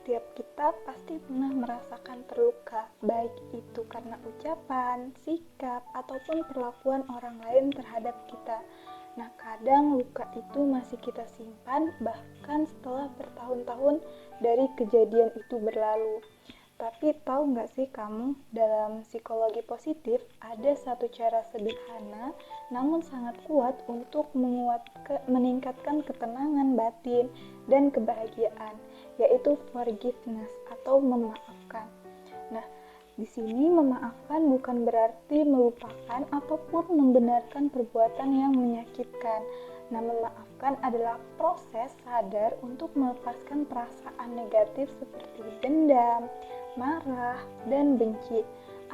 setiap kita pasti pernah merasakan terluka, baik itu karena ucapan, sikap, ataupun perlakuan orang lain terhadap kita. Nah, kadang luka itu masih kita simpan bahkan setelah bertahun-tahun dari kejadian itu berlalu. Tapi tahu nggak sih kamu, dalam psikologi positif ada satu cara sederhana namun sangat kuat untuk meningkatkan ketenangan batin dan kebahagiaan, yaitu forgiveness atau memaafkan. Nah, di sini memaafkan bukan berarti melupakan ataupun membenarkan perbuatan yang menyakitkan. Nah, memaafkan adalah proses sadar untuk melepaskan perasaan negatif seperti dendam, marah, dan benci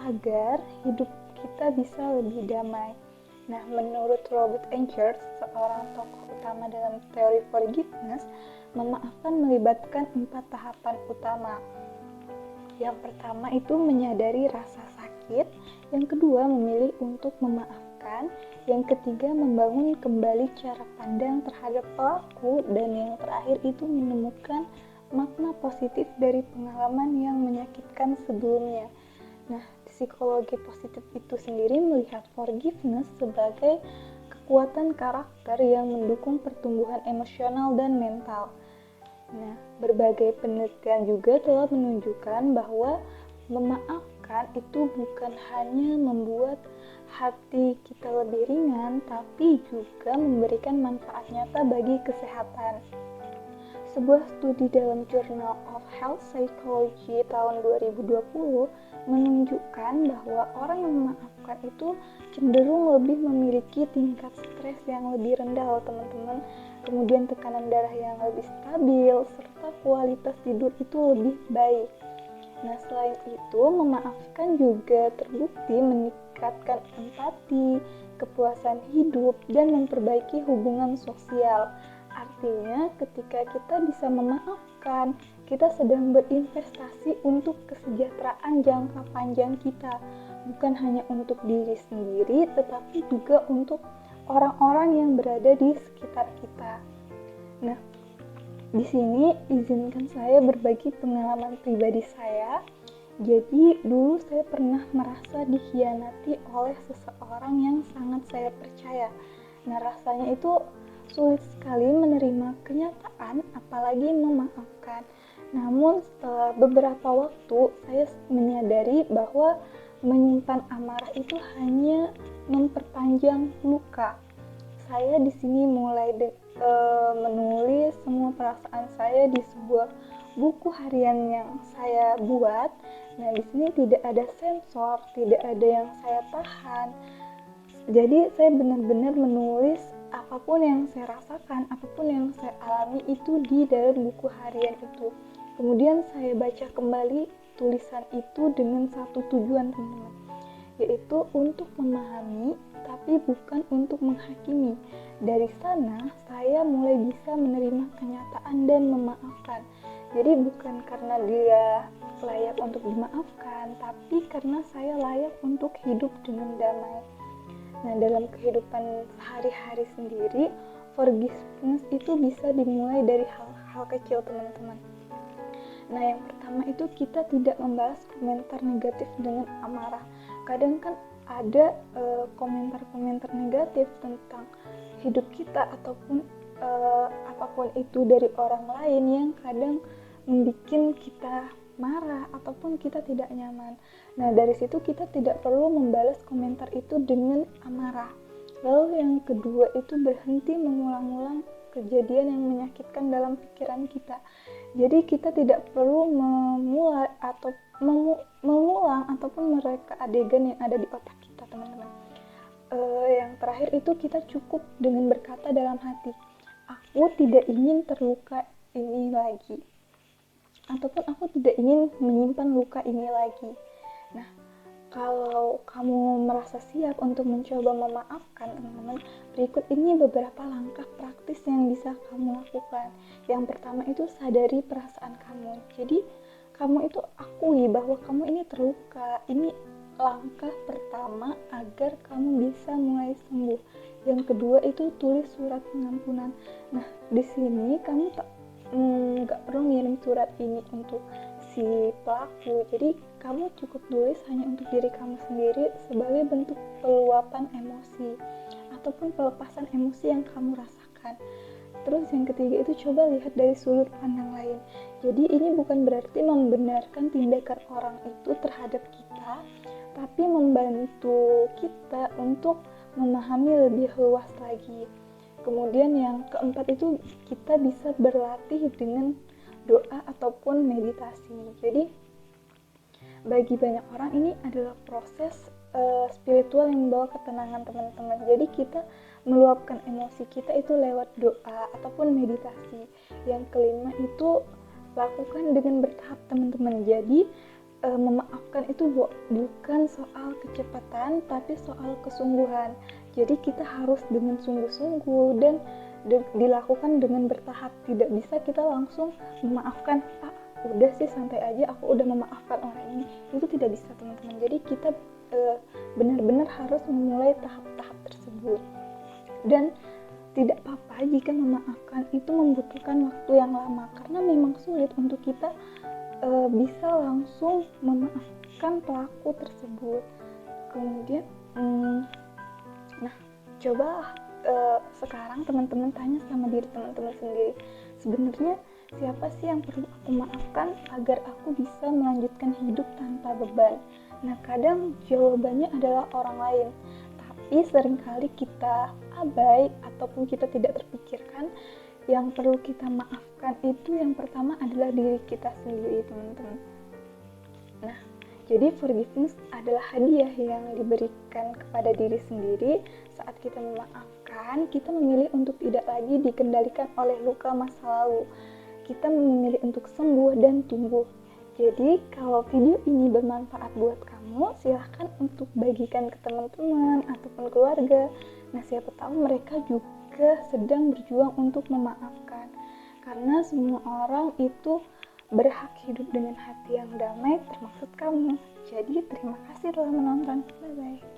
agar hidup kita bisa lebih damai. Nah, menurut Robert Engels, seorang tokoh utama dalam teori forgiveness, memaafkan melibatkan 4 tahapan utama. Yang pertama itu menyadari rasa sakit, yang kedua memilih untuk memaafkan, yang ketiga membangun kembali cara pandang terhadap pelaku, dan yang terakhir itu menemukan makna positif dari pengalaman yang menyakitkan sebelumnya. Nah, psikologi positif itu sendiri melihat forgiveness sebagai kekuatan karakter yang mendukung pertumbuhan emosional dan mental. Nah, berbagai penelitian juga telah menunjukkan bahwa memaafkan itu bukan hanya membuat hati kita lebih ringan, tapi juga memberikan manfaat nyata bagi kesehatan. Sebuah studi dalam Journal of Health Psychology tahun 2020 menunjukkan bahwa orang yang memaafkan itu cenderung lebih memiliki tingkat stres yang lebih rendah loh teman-teman. Kemudian tekanan darah yang lebih stabil, serta kualitas tidur itu lebih baik. Nah, selain itu, memaafkan juga terbukti meningkatkan empati, kepuasan hidup, dan memperbaiki hubungan sosial. Artinya, ketika kita bisa memaafkan, kita sedang berinvestasi untuk kesejahteraan jangka panjang kita. Bukan hanya untuk diri sendiri, tetapi juga untuk orang-orang yang berada di sekitar kita. Nah, di sini izinkan saya berbagi pengalaman pribadi saya. Jadi, dulu saya pernah merasa dikhianati oleh seseorang yang sangat saya percaya. Nah, rasanya itu sulit sekali menerima kenyataan, apalagi memaafkan. Namun setelah beberapa waktu, saya menyadari bahwa menyimpan amarah itu hanya memperpanjang luka. Saya di sini mulai menulis semua perasaan saya di sebuah buku harian yang saya buat. Nah, di sini tidak ada sensor, tidak ada yang saya tahan. Jadi saya benar-benar menulis apapun yang saya rasakan, apapun yang saya alami itu di dalam buku harian itu. Kemudian saya baca kembali tulisan itu dengan satu tujuan teman-teman, yaitu untuk memahami tapi bukan untuk menghakimi. Dari sana saya mulai bisa menerima kenyataan dan memaafkan. Jadi bukan karena dia layak untuk dimaafkan, tapi karena saya layak untuk hidup dengan damai. Nah, dalam kehidupan sehari-hari sendiri, forgiveness itu bisa dimulai dari hal-hal kecil teman-teman. Nah, yang pertama itu kita tidak membalas komentar negatif dengan amarah. Kadang kan ada komentar-komentar negatif tentang hidup kita ataupun apapun itu dari orang lain yang kadang membuat kita marah ataupun kita tidak nyaman. Nah, dari situ kita tidak perlu membalas komentar itu dengan amarah. Lalu yang kedua itu berhenti mengulang-ulang kejadian yang menyakitkan dalam pikiran kita. Jadi kita tidak perlu memulai atau mengulang ataupun mereka adegan yang ada di otak kita, teman-teman. Yang terakhir itu kita cukup dengan berkata dalam hati, aku tidak ingin terluka ini lagi, ataupun aku tidak ingin menyimpan luka ini lagi. Nah, kalau kamu merasa siap untuk mencoba memaafkan teman-teman, berikut ini beberapa langkah praktis yang bisa kamu lakukan. Yang pertama itu sadari perasaan kamu. Jadi kamu itu akui bahwa kamu ini terluka. Ini langkah pertama agar kamu bisa mulai sembuh. Yang kedua itu tulis surat pengampunan. Nah, di sini kamu nggak perlu ngirim surat ini untuk si pelaku. Jadi kamu cukup tulis hanya untuk diri kamu sendiri sebagai bentuk peluapan emosi ataupun pelepasan emosi yang kamu rasakan. Terus yang ketiga itu coba lihat dari sudut pandang lain. Jadi ini bukan berarti membenarkan tindakan orang itu terhadap kita, tapi membantu kita untuk memahami lebih luas lagi. Kemudian yang keempat itu kita bisa berlatih dengan doa ataupun meditasi. Jadi bagi banyak orang ini adalah proses spiritual yang membawa ketenangan teman-teman. Jadi kita meluapkan emosi kita itu lewat doa ataupun meditasi. Yang kelima itu lakukan dengan bertahap teman-teman. Jadi memaafkan itu bukan soal kecepatan tapi soal kesungguhan. Jadi kita harus dengan sungguh-sungguh dan dilakukan dengan bertahap. Tidak bisa kita langsung memaafkan, udah sih santai aja aku udah memaafkan orang ini. Itu tidak bisa teman-teman. Jadi kita benar-benar harus memulai tahap-tahap tersebut. Dan tidak apa-apa jika memaafkan itu membutuhkan waktu yang lama, karena memang sulit untuk kita bisa langsung memaafkan pelaku tersebut. Kemudian coba sekarang teman-teman tanya sama diri teman-teman sendiri, sebenarnya siapa sih yang perlu aku maafkan agar aku bisa melanjutkan hidup tanpa beban? Nah, kadang jawabannya adalah orang lain, tapi seringkali kita abai ataupun kita tidak terpikirkan yang perlu kita maafkan itu yang pertama adalah diri kita sendiri, teman-teman. Nah, jadi forgiveness adalah hadiah yang diberikan kepada diri sendiri. Saat kita memaafkan, kita memilih untuk tidak lagi dikendalikan oleh luka masa lalu. Kita memilih untuk sembuh dan tumbuh. Jadi kalau video ini bermanfaat buat kamu, silahkan untuk bagikan ke teman-teman ataupun keluarga. Nah, siapa tahu mereka juga sedang berjuang untuk memaafkan. Karena semua orang itu berhak hidup dengan hati yang damai, termasuk kamu. Jadi terima kasih telah menonton. Bye-bye.